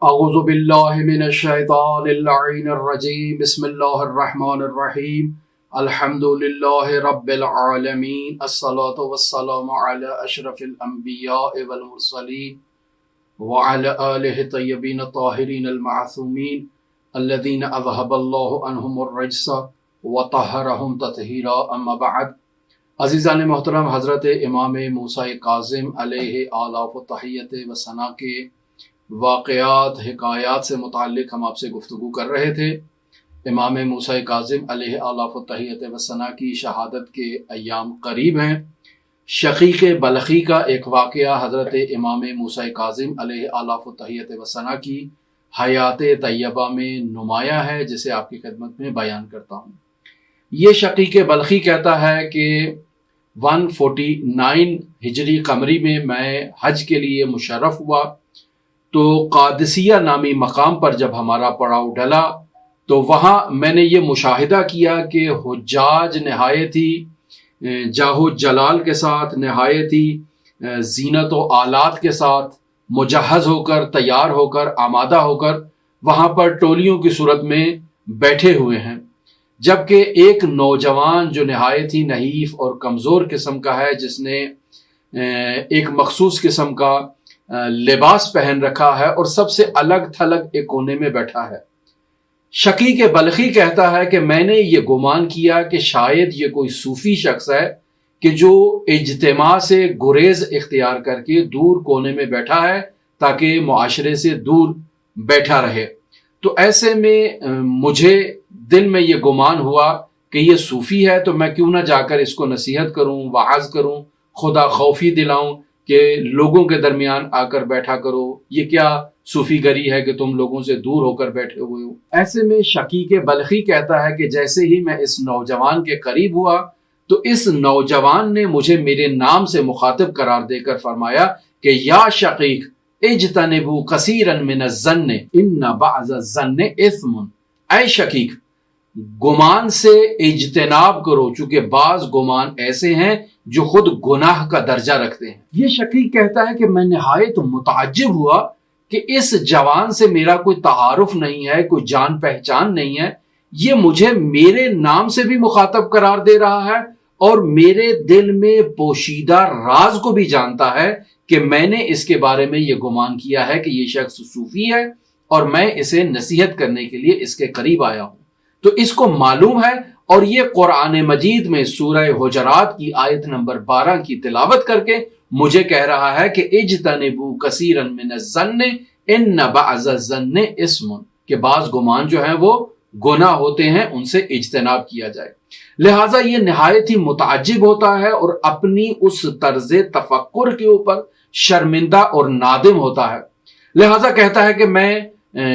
اعوذ باللہ من الشیطان اللعین الرجیم بسم اللہ الرحمن الرحیم الحمد للہ رب العالمین الصلاة والسلام علی اشرف الانبیاء والمرسلین وعلى آلہ طیبین الطاہرین المعصومین الذین اذہب اللہ عنہم الرجس وطہرہم تطہیرا اما بعد۔ عزیزان محترم، حضرت امام موسیٰ کاظم علیہ آلاف و تحیت و ثنا کے واقعات حکایات سے متعلق ہم آپ سے گفتگو کر رہے تھے۔ امام موسیٰ کاظم علیہ آلاف و تحیت و ثنا کی شہادت کے ایام قریب ہیں۔ شقیق بلخی کا ایک واقعہ حضرت امام موسیٰ کاظم علیہ آلاف و تحیت و ثنا کی حیات طیبہ میں نمایاں ہے، جسے آپ کی خدمت میں بیان کرتا ہوں۔ یہ شقیق بلخی کہتا ہے کہ 149 ہجری قمری میں حج کے لیے مشرف ہوا تو قادسیہ نامی مقام پر جب ہمارا پڑاؤ ڈلا تو وہاں میں نے یہ مشاہدہ کیا کہ حجاج نہایت ہی جاہ و جلال کے ساتھ، نہایت ہی زینت و آلات کے ساتھ مجہز ہو کر، تیار ہو کر، آمادہ ہو کر وہاں پر ٹولیوں کی صورت میں بیٹھے ہوئے ہیں، جبکہ ایک نوجوان جو نہایت ہی نحیف اور کمزور قسم کا ہے، جس نے ایک مخصوص قسم کا لباس پہن رکھا ہے اور سب سے الگ تھلگ ایک کونے میں بیٹھا ہے۔ شقیق بلخی کہتا ہے کہ میں نے یہ گمان کیا کہ شاید یہ کوئی صوفی شخص ہے کہ جو اجتماع سے گریز اختیار کر کے دور کونے میں بیٹھا ہے تاکہ معاشرے سے دور بیٹھا رہے۔ تو ایسے میں مجھے دل میں یہ گمان ہوا کہ یہ صوفی ہے، تو میں کیوں نہ جا کر اس کو نصیحت کروں، وعظ کروں، خدا خوفی دلاؤں کہ لوگوں کے درمیان آ کر بیٹھا کرو، یہ کیا صوفی گری ہے کہ تم لوگوں سے دور ہو کر بیٹھے ہوئے ہو۔ ایسے میں شقیق بلخی کہتا ہے کہ جیسے ہی میں اس نوجوان کے قریب ہوا تو اس نوجوان نے مجھے میرے نام سے مخاطب قرار دے کر فرمایا کہ یا شقیق اجتنبوا کثیرا من الظن ان بعض الظن اثم، اے شقیق گمان سے اجتناب کرو، چونکہ بعض گمان ایسے ہیں جو خود گناہ کا درجہ رکھتے ہیں۔ یہ شقیق کہتا ہے کہ میں نہایت متعجب ہوا کہ اس جوان سے میرا کوئی تعارف نہیں ہے، کوئی جان پہچان نہیں ہے، یہ مجھے میرے نام سے بھی مخاطب قرار دے رہا ہے اور میرے دل میں پوشیدہ راز کو بھی جانتا ہے کہ میں نے اس کے بارے میں یہ گمان کیا ہے کہ یہ شخص صوفی ہے اور میں اسے نصیحت کرنے کے لیے اس کے قریب آیا ہوں۔ تو اس کو معلوم ہے اور یہ قرآن مجید میں سورہ حجرات کی آیت نمبر 12 کی تلاوت کر کے مجھے کہہ رہا ہے کہ اجتنبوا کثیرا من الظن ان بعض الظن اسم، کہ بعض گمان جو ہیں وہ گناہ ہوتے ہیں، ان سے اجتناب کیا جائے۔ لہٰذا یہ نہایت ہی متعجب ہوتا ہے اور اپنی اس طرز تفکر کے اوپر شرمندہ اور نادم ہوتا ہے۔ لہٰذا کہتا ہے کہ میں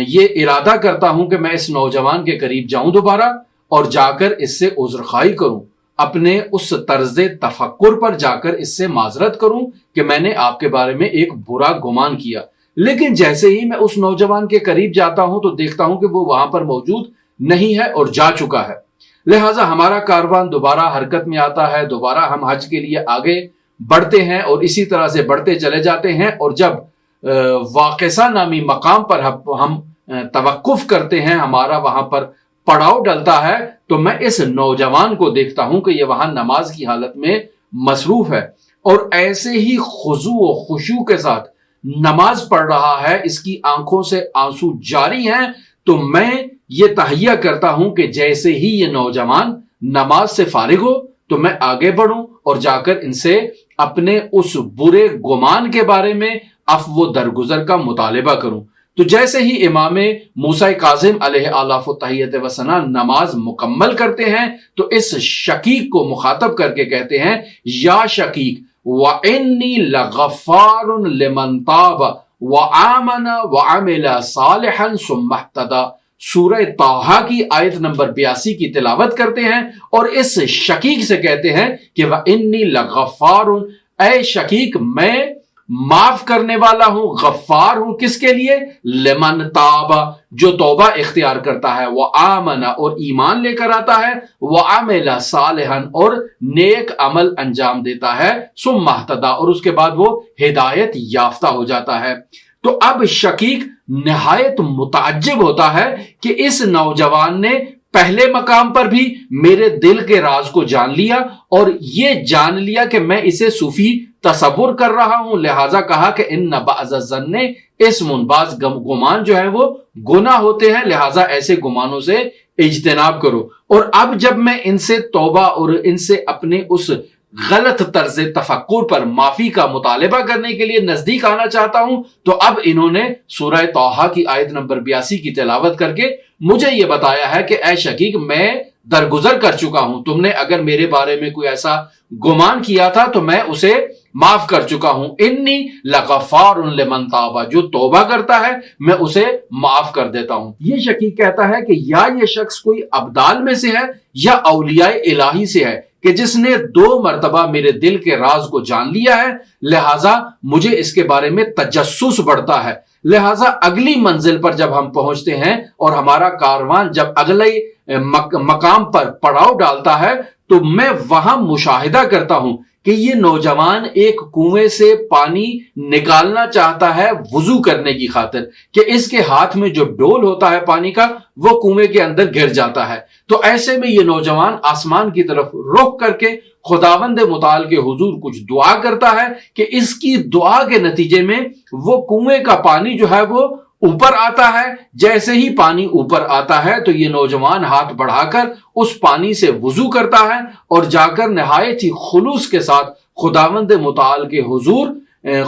یہ ارادہ کرتا ہوں کہ میں اس نوجوان کے قریب جاؤں دوبارہ اور جا کر اس سے عذرخواہی کروں، اپنے اس طرز تفکر پر جا کر اس سے معذرت کروں کہ میں نے آپ کے بارے میں ایک برا گمان کیا۔ لیکن جیسے ہی میں اس نوجوان کے قریب جاتا ہوں تو دیکھتا ہوں کہ وہ وہاں پر موجود نہیں ہے اور جا چکا ہے۔ لہٰذا ہمارا کاروان دوبارہ حرکت میں آتا ہے، دوبارہ ہم حج کے لیے آگے بڑھتے ہیں اور اسی طرح سے بڑھتے چلے جاتے ہیں، اور جب واقعہ نامی مقام پر ہم توقف کرتے ہیں، ہمارا وہاں پر پڑاؤ ڈلتا ہے، تو میں اس نوجوان کو دیکھتا ہوں کہ یہ وہاں نماز کی حالت میں مصروف ہے اور ایسے ہی خضوع و خشوع کے ساتھ نماز پڑھ رہا ہے، اس کی آنکھوں سے آنسو جاری ہیں۔ تو میں یہ تہیہ کرتا ہوں کہ جیسے ہی یہ نوجوان نماز سے فارغ ہو تو میں آگے بڑھوں اور جا کر ان سے اپنے اس برے گمان کے بارے میں عفو و درگزر کا مطالبہ کروں۔ تو جیسے ہی امام موسیٰ کاظم علیہ آلاف و تحیت و ثنا نماز مکمل کرتے ہیں تو اس شقیق کو مخاطب کر کے کہتے ہیں یا شقیق وَإِنِّي لَغَفَّارٌ لِمَنْ تَابَ وَآمَنَ وَعَمِلَ صَالِحًا ثُمَّ اهْتَدَىٰ، سورہ طٰہٰ کی آیت نمبر 82 کی تلاوت کرتے ہیں اور اس شقیق سے کہتے ہیں کہ وَإِنِّي لَغَفَّارٌ، اے شقیق میں معاف کرنے والا ہوں، غفار ہوں، کس کے لیے؟ لمن تاب، جو توبہ اختیار کرتا ہے، وہ آمن اور ایمان لے کر آتا ہے، وہ عمل صالحا اور نیک عمل انجام دیتا ہے، ثم اہتدی اور اس کے بعد وہ ہدایت یافتہ ہو جاتا ہے۔ تو اب شقیق نہایت متعجب ہوتا ہے کہ اس نوجوان نے پہلے مقام پر بھی میرے دل کے راز کو جان لیا اور یہ جان لیا کہ میں اسے صوفی تصور کر رہا ہوں، لہٰذا کہا کہ ان بعض الظن اسم، بعض گمان جو ہے وہ گناہ ہوتے ہیں، لہٰذا ایسے گمانوں سے اجتناب کرو۔ اور اب جب میں ان سے توبہ اور ان سے اپنے اس غلط طرز تفکر پر معافی کا مطالبہ کرنے کے لیے نزدیک آنا چاہتا ہوں، تو اب انہوں نے سورہ طٰہٰ کی آیت نمبر 82 کی تلاوت کر کے مجھے یہ بتایا ہے کہ اے شقیق میں درگزر کر چکا ہوں، تم نے اگر میرے بارے میں کوئی ایسا گمان کیا تھا تو میں اسے معاف کر چکا ہوں، انی لغفار لمن تاب، جو توبہ کرتا ہے میں اسے معاف کر دیتا ہوں۔ یہ شقیق کہتا ہے کہ یا یہ شخص کوئی ابدال میں سے ہے یا اولیاء الہی سے ہے کہ جس نے 2 مرتبہ میرے دل کے راز کو جان لیا ہے، لہٰذا مجھے اس کے بارے میں تجسس بڑھتا ہے، لہٰذا اگلی منزل پر جب ہم پہنچتے ہیں اور ہمارا کاروان جب اگلے مقام پر پڑاؤ ڈالتا ہے تو میں وہاں مشاہدہ کرتا ہوں کہ یہ نوجوان ایک کنویں سے پانی نکالنا چاہتا ہے وضو کرنے کی خاطر، کہ اس کے ہاتھ میں جو ڈول ہوتا ہے پانی کا وہ کنویں کے اندر گر جاتا ہے۔ تو ایسے میں یہ نوجوان آسمان کی طرف رخ کر کے خداوند متعال کے حضور کچھ دعا کرتا ہے کہ اس کی دعا کے نتیجے میں وہ کنویں کا پانی جو ہے وہ اوپر آتا ہے۔ جیسے ہی پانی اوپر آتا ہے تو یہ نوجوان ہاتھ بڑھا کر اس پانی سے وضو کرتا ہے اور جا کر نہایت ہی خلوص کے ساتھ خداوند متعال کے حضور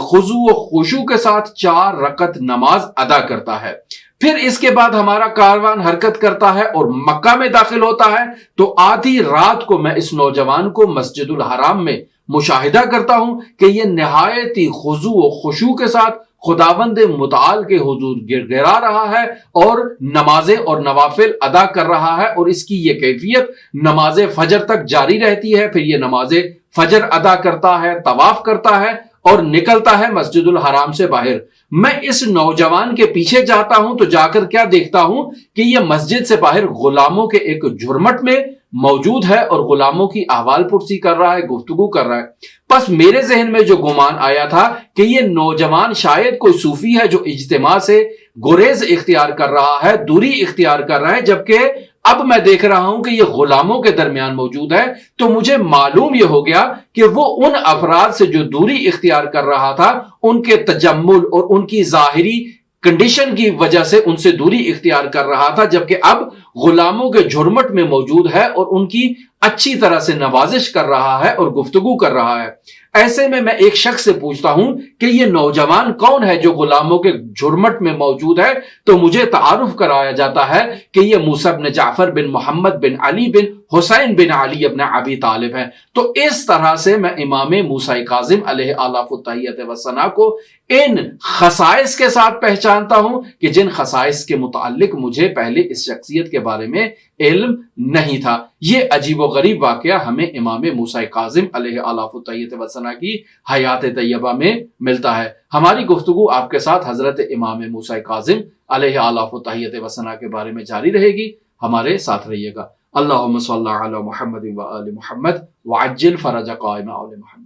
خضوع و خشوع کے ساتھ 4 رکعت نماز ادا کرتا ہے۔ پھر اس کے بعد ہمارا کاروان حرکت کرتا ہے اور مکہ میں داخل ہوتا ہے، تو آدھی رات کو میں اس نوجوان کو مسجد الحرام میں مشاہدہ کرتا ہوں کہ یہ نہایت ہی خضوع و خشوع کے ساتھ خداوند متعال کے حضور گڑگڑا رہا ہے اور نمازیں اور نوافل ادا کر رہا ہے، اور اس کی یہ کیفیت نماز فجر تک جاری رہتی ہے۔ پھر یہ نماز فجر ادا کرتا ہے، طواف کرتا ہے اور نکلتا ہے مسجد الحرام سے باہر۔ میں اس نوجوان کے پیچھے جاتا ہوں تو جا کر کیا دیکھتا ہوں کہ یہ مسجد سے باہر غلاموں کے ایک جھرمٹ میں موجود ہے اور غلاموں کی احوال پرسی کر رہا ہے، گفتگو کر رہا ہے۔ پس میرے ذہن میں جو گمان آیا تھا کہ یہ نوجوان شاید کوئی صوفی ہے جو اجتماع سے گریز اختیار کر رہا ہے، دوری اختیار کر رہا ہے، جبکہ اب میں دیکھ رہا ہوں کہ یہ غلاموں کے درمیان موجود ہے، تو مجھے معلوم یہ ہو گیا کہ وہ ان افراد سے جو دوری اختیار کر رہا تھا، ان کے تجمل اور ان کی ظاہری کنڈیشن کی وجہ سے ان سے دوری اختیار کر رہا تھا، جبکہ اب غلاموں کے جھرمٹ میں موجود ہے اور ان کی اچھی طرح سے نوازش کر رہا ہے اور گفتگو کر رہا ہے۔ ایسے میں ایک شخص سے پوچھتا ہوں کہ یہ نوجوان کون ہے جو غلاموں کے جھرمٹ میں موجود ہے، تو مجھے تعارف کرایا جاتا ہے کہ یہ موسیٰ بن جعفر بن محمد بن علی بن حسین بن علی ابن ابی طالب ہے۔ تو اس طرح سے میں امام موسیٰ کاظم علیہ آلاف التحیت والثناء کو ان خصائص کے ساتھ پہچانتا ہوں کہ جن خصائص کے متعلق مجھے پہلے اس شخصیت کے بارے میں علم نہیں تھا۔ یہ عجیب و غریب واقعہ ہمیں امام موسیٰ کاظم علیہ آلاف التحیت والثناء کی حیات طیبہ میں ملتا ہے۔ ہماری گفتگو آپ کے ساتھ حضرت امام موسیٰ کاظم علیہ آلاف التحیت والثناء کے بارے میں جاری رہے گی، ہمارے ساتھ رہیے گا۔ اللہم صلی علی محمد و آل محمد وعجل فرج قائم آل محمد۔